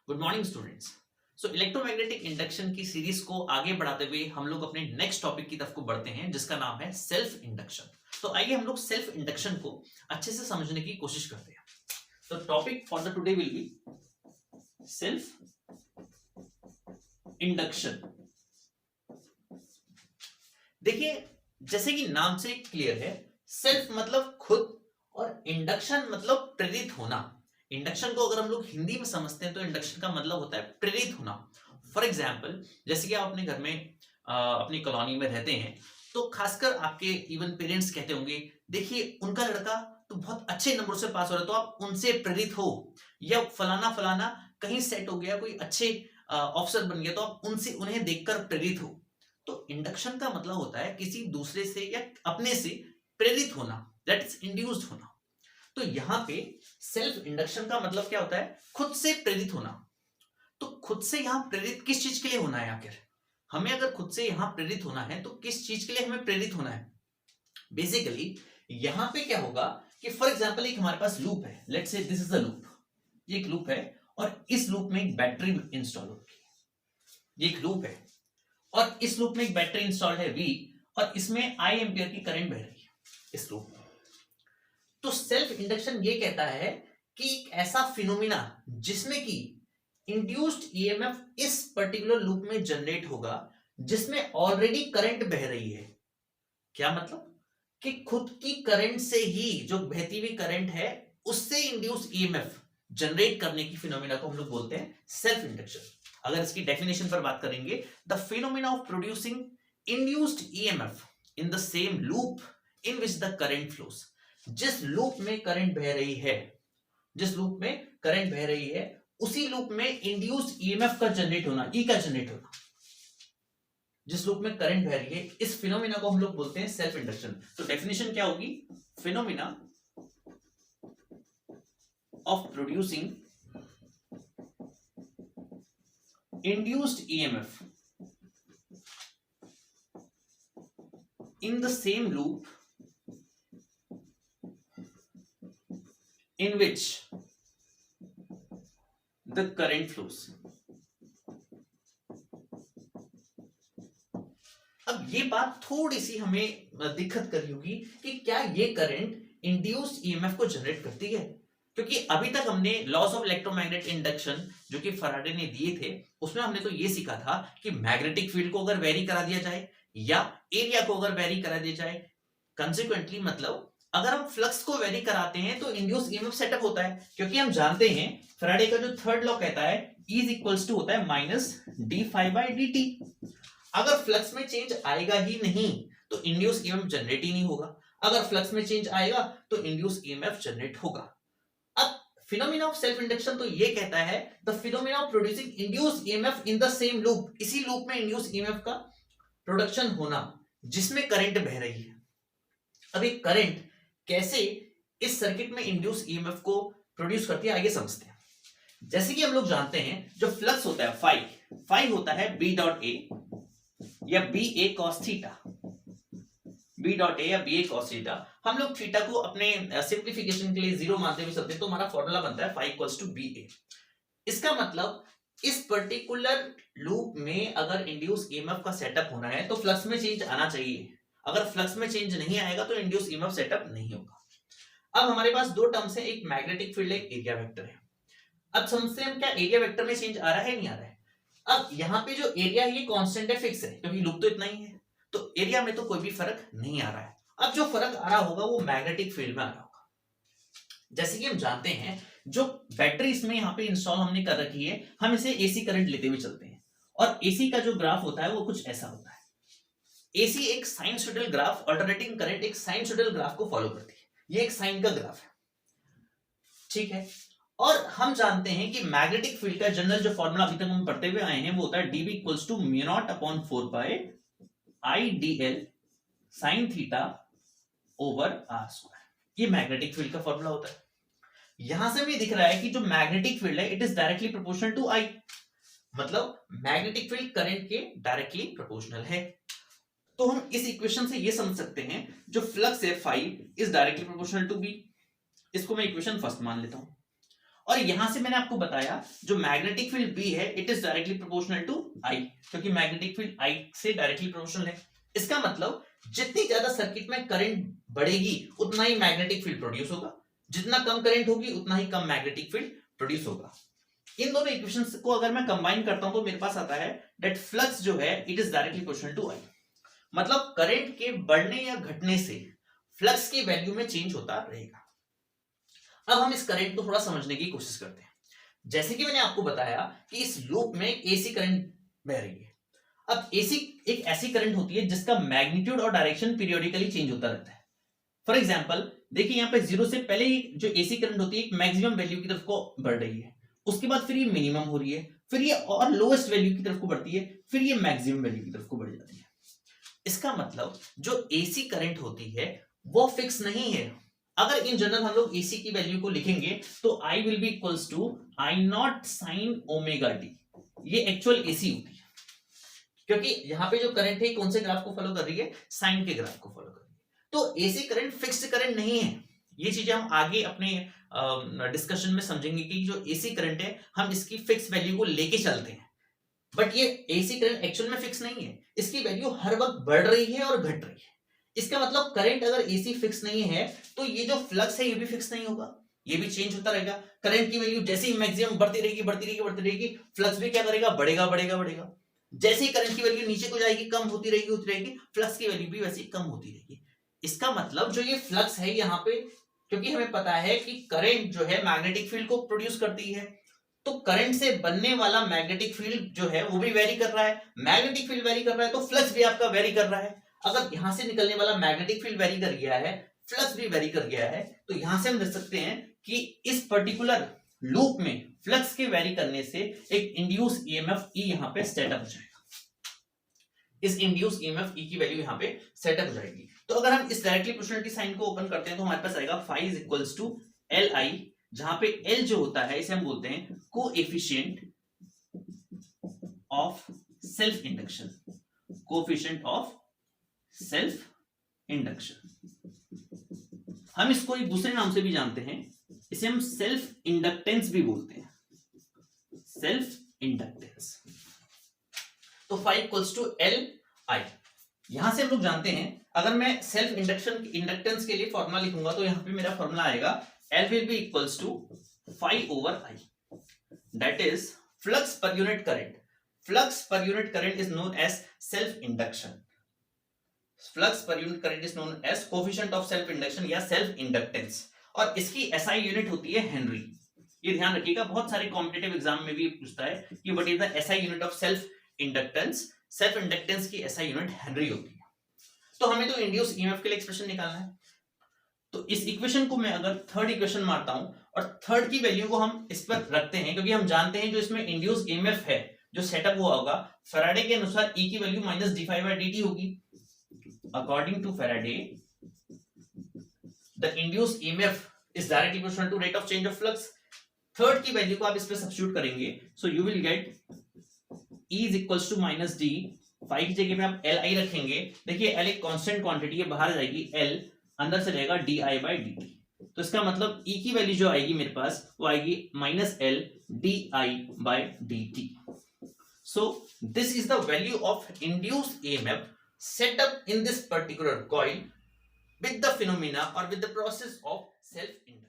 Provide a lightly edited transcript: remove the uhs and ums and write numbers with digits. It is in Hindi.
Good morning students. So electromagnetic induction की सीरीज को आगे बढ़ाते हुए हम लोग अपने नेक्स्ट टॉपिक की तरफ को बढ़ते हैं जिसका नाम है सेल्फ इंडक्शन। तो आइए हम लोग सेल्फ इंडक्शन को अच्छे से समझने की कोशिश करते हैं। तो topic for the today will be self induction. देखिए, जैसे कि नाम से क्लियर है, सेल्फ मतलब खुद और इंडक्शन मतलब प्रेरित होना। इंडक्शन को अगर हम लोग हिंदी में समझते हैं तो इंडक्शन का मतलब होता है प्रेरित होना। फॉर एग्जाम्पल, जैसे कि आप अपने घर में अपनी कॉलोनी में रहते हैं तो खासकर आपके इवन पेरेंट्स कहते होंगे, देखिए उनका लड़का तो बहुत अच्छे नंबर से पास हो रहा है तो आप उनसे प्रेरित हो, या फलाना फलाना कहीं सेट हो गया, कोई अच्छे ऑफिसर बन गया तो आप उनसे उन्हें देखकर प्रेरित हो। तो इंडक्शन का मतलब होता है किसी दूसरे से या अपने से प्रेरित होना, दैट इज इंड्यूस्ड होना। तो यहां पे सेल्फ इंडक्शन का मतलब क्या होता है? खुद से प्रेरित होना। तो खुद से यहां प्रेरित किस चीज के लिए होना है? आखिर हमें अगर खुद से यहां प्रेरित होना है तो किस चीज के लिए हमें प्रेरित होना है? बेसिकली यहां पे क्या होगा कि फॉर एग्जांपल एक हमारे पास लूप है, let's say this is a loop. ये एक लूप है और इस लूप में एक बैटरी इंस्टॉल होगी। ये एक लूप है और इस लूप में एक बैटरी इंस्टॉल्ड है V, और इसमें I एम्पियर की करंट बह रही है इस लूप में। तो सेल्फ इंडक्शन ये कहता है कि एक ऐसा फिनोमिना जिसमें कि इंड्यूस्ड ईएमएफ इस पर्टिकुलर लूप में जनरेट होगा जिसमें ऑलरेडी करंट बह रही है। क्या मतलब? कि खुद की करंट से ही, जो बहती हुई करंट है उससे इंड्यूस ईएमएफ जनरेट करने की फिनोमिना को हम लोग बोलते हैं सेल्फ इंडक्शन। अगर इसकी डेफिनेशन पर बात करेंगे, the phenomena of producing induced EMF in the same loop in which the current flows. जिस लूप में करंट बह रही है, जिस लूप में करंट बह रही है उसी लूप में इंड्यूस्ड ईएमएफ का जनरेट होना, ई का जनरेट होना। जिस लूप में करंट बह रही है, इस फिनोमिना को हम लोग बोलते हैं सेल्फ इंडक्शन। तो डेफिनेशन क्या होगी? Phenomena of producing induced EMF in the same loop in which the current flows। अब ये बात थोड़ी सी हमें दिक्कत करी होगी कि क्या ये करंट इंड्यूस्ड ईएमएफ को जनरेट करती है, क्योंकि अभी तक हमने लॉस ऑफ इलेक्ट्रोमैग्नेटिक इंडक्शन जो कि फैराडे ने दिए थे उसमें हमने तो ये सीखा था कि मैग्नेटिक फील्ड को अगर वेरी करा दिया जाए या एरिया को अगर वेरी करा दिया जाए, कंसिक्वेंटली मतलब अगर हम फ्लक्स को वेरी कराते हैं तो इंड्यूस ईएमएफ सेटअप होता है, क्योंकि हम जानते हैं फैराडे का जो थर्ड लॉ कहता है E इज इक्वल्स टू होता है minus d phi by d t. अगर फ्लक्स में चेंज आएगा ही नहीं तो इंड्यूस ईएमएफ जनरेट ही नहीं होगा, अगर फ्लक्स में चेंज आएगा तो इंड्यूस ईएमएफ जनरेट होगा। अब फिनोमिना ऑफ सेल्फ इंडक्शन तो ये कहता है the phenomena of producing induce EMF in the same loop, इसी लूप में इंड्यूस ईएमएफ का प्रोडक्शन होना जिसमें करंट बह रही है। अब एक करंट कैसे इस सर्किट में इंड्यूस ईएमएफ को प्रोड्यूस करती है, आगे समझते हैं। जैसे कि हम लोग जानते हैं जो फ्लक्स होता है फाई होता है बी डॉट ए या B A cos theta, B dot A या बी ए कॉस थीटा। हम लोग थीटा को अपने सिंप्लीफिकेशन के लिए जीरो मानते हुए चलते तो हमारा फॉर्मूला बनता है फाई इक्वल्स टू बी ए। इसका मतलब इस पर्टिकुलर लूप में अगर इंड्यूस ईएमएफ का सेटअप होना है तो फ्लक्स में चेंज आना चाहिए, अगर फ्लक्स में चेंज नहीं आएगा तो इंड्यूस ईएमएफ सेटअप नहीं होगा। अब हमारे पास दो टर्म्स है, एक मैग्नेटिक फील्ड है, एक एरिया वेक्टर है। अब समझते हैं क्या एरिया वेक्टर में चेंज आ रहा है नहीं आ रहा है। अब यहाँ पे जो एरिया है ये कांस्टेंट है, फिक्स है, क्योंकि लूप तो इतना ही है तो एरिया में तो कोई भी फर्क नहीं आ रहा है। अब जो फर्क आ रहा होगा वो मैग्नेटिक फील्ड में आ रहा होगा। जैसे कि हम जानते हैं जो बैटरी इसमें यहाँ पे इंस्टॉल हमने कर रखी है, हम इसे एसी करंट लेते हुए चलते हैं और एसी का जो ग्राफ होता है वो कुछ ऐसा होता है। एसी एक साइनसोइडल ग्राफ, अल्टरनेटिंग करंट एक साइनसोइडल ग्राफ को फॉलो करती है, ये एक साइन का ग्राफ है, ठीक है। और हम जानते हैं कि मैग्नेटिक फील्ड का जनरल जो फॉर्मूला अभी तक हम पढ़ते हुए आए हैं वो होता है dB equals to mu not upon 4 pi I D L sine theta over R square. ये मैग्नेटिक फील्ड का फॉर्मूला होता है। यहां से भी दिख रहा है कि जो मैग्नेटिक फील्ड है it is directly proportional to I, मतलब मैग्नेटिक फील्ड करंट के डायरेक्टली प्रोपोर्शनल है। तो हम इस इक्वेशन से ये समझ सकते हैं जो फ्लक्स है phi is directly proportional to B. इसको मैं इक्वेशन फर्स्ट मान लेता हूं और यहां से मैंने आपको बताया जो मैग्नेटिक फील्ड बी है it is directly proportional to I, क्योंकि मैग्नेटिक फील्ड आई से डायरेक्टली प्रोपोर्शनल है। इसका मतलब जितनी ज्यादा सर्किट में करंट बढ़ेगी उतना ही मैग्नेटिक फील्ड प्रोड्यूस होगा, जितना कम करंट होगी उतना ही कम मैग्नेटिक फील्ड प्रोड्यूस होगा। इन दोनों इक्वेशंस को अगर मैं कंबाइन करता हूं तो मेरे पास आता है दैट फ्लक्स जो है it is directly proportional to I. मतलब करंट के बढ़ने या घटने से फ्लक्स की वैल्यू में चेंज होता रहेगा। अब हम इस करंट को थोड़ा समझने की कोशिश करते हैं। जैसे कि मैंने आपको बताया कि इस लूप में एसी करंट बह रही है। अब एसी एक ऐसी करंट होती है जिसका मैग्नीट्यूड और डायरेक्शन पीरियोडिकली चेंज होता रहता है। फॉर एग्जांपल देखिए यहाँ पे जीरो से पहले ही जो एसी करंट होती है एक मैक्सिमम वैल्यू की तरफ को बढ़ रही है, उसके बाद फिर ये मिनिमम हो रही है, फिर ये और लोएस्ट वैल्यू की तरफ को बढ़ती है, फिर ये मैक्सिमम वैल्यू की तरफ को बढ़ जाती है। इसका मतलब जो एसी करंट होती है वो फिक्स नहीं है। अगर इन जनरल हम लोग एसी की वैल्यू को लिखेंगे तो I will be equals to I not sine omega t. ये एक्चुअल एसी होती है, क्योंकि यहाँ पे जो करंट है कौन से ग्राफ को फॉलो कर रही है, साइन के ग्राफ को फॉलो कर रही है। तो एसी करंट फिक्स्ड करंट नहीं है। ये चीजें हम आगे अपने डिस्कशन में समझेंगे कि जो एसी करंट है हम इसकी फिक्स वैल्यू को लेके चलते हैं, बट ये एसी करंट एक्चुअल में फिक्स नहीं है। इसकी वैल्यू हर वक्त बढ़ रही है और घट रही है। इसका मतलब करंट अगर एसी फिक्स नहीं है तो ये जो फ्लक्स है ये भी फिक्स नहीं होगा, ये भी चेंज होता रहेगा। करंट की वैल्यू जैसे ही मैक्सिमम बढ़ती रहेगी, फ्लक्स भी क्या करेगा, बढ़ेगा। जैसे ही करंट की वैल्यू नीचे को जाएगी, कम होती रहेगी, फ्लक्स की वैल्यू भी वैसे ही कम होती रहेगी। इसका मतलब जो ये फ्लक्स है यहाँ पे, क्योंकि हमें पता है कि करंट जो है मैग्नेटिक फील्ड को प्रोड्यूस करती है, तो करंट से बनने वाला मैग्नेटिक फील्ड जो है वो भी वेरी कर रहा है। मैग्नेटिक फील्ड वेरी कर रहा है तो फ्लक्स भी आपका वेरी कर रहा है। अगर यहां से निकलने वाला मैग्नेटिक फील्ड वेरी कर गया है, फ्लक्स भी वेरी कर गया है, तो यहां से हम देख सकते हैं कि इस पर्टिकुलर लूप में फ्लक्स के वेरी करने से एक इंड्यूस ईएमएफ ई यहां पे सेटअप हो जाएगा। इस इंड्यूस ईएमएफ ई की वैल्यू यहां पे सेटअप हो जाएगी। तो अगर हम इस डायरेक्टली प्रोपोर्शनलिटी साइन को ओपन करते हैं तो हमारे पास आएगा phi is equals to li, जहां पे L जो होता है इसे हम बोलते हैं coefficient of self induction, coefficient of self induction. हम इसको एक दूसरे नाम से भी जानते हैं, इसे हम सेल्फ इंडक्टेंस भी बोलते हैं, सेल्फ इंडक्टेंस। तो phi equals to li। यहां से हम लोग जानते हैं अगर मैं सेल्फ इंडक्टेंस के लिए फॉर्मूला लिखूंगा तो यहां पे मेरा फॉर्मूला आएगा L will be equals to phi over I, that is flux per unit current. Flux per unit current is known as self induction. Flux per unit current is known as coefficient of self induction या self inductance, और इसकी SI यूनिट होती है हेनरी। ये ध्यान रखिएगा, बहुत सारे कॉम्पिटिटिव एग्जाम में भी पूछता है कि what is the SI unit of self inductance. Self inductance की SI यूनिट हेनरी होती है। तो हमें तो इंड्यूस ईएमएफ के लिए एक्सप्रेशन निकालना है। तो इस इक्वेशन को मैं अगर थर्ड इक्वेशन मारता हूं और थर्ड की वैल्यू को हम इस पर रखते हैं, क्योंकि हम जानते हैं जो इसमें इंड्यूस ईएमएफ है जो सेटअप हुआ होगा फैराडे के अनुसार E की वैल्यू माइनस d∅dt होगी। According to Faraday the induce EMF is directly proportional to rate of change of flux. Third की वैल्यू को आप इस पर सब्स्टिट्यूट करेंगे, so you will get E is equals to minus D, five की जगह पे आप Li रखेंगे। देखिए L एक कांस्टेंट क्वांटिटी है, बाहर जाएगी L, अंदर से जाएगा di/dt। तो इसका मतलब E की वैल्यू जो आएगी मेरे पास वो आएगी minus L di/dt। So this is the value of induced EMF set up in this particular coil with the phenomena or with the process of self-induction.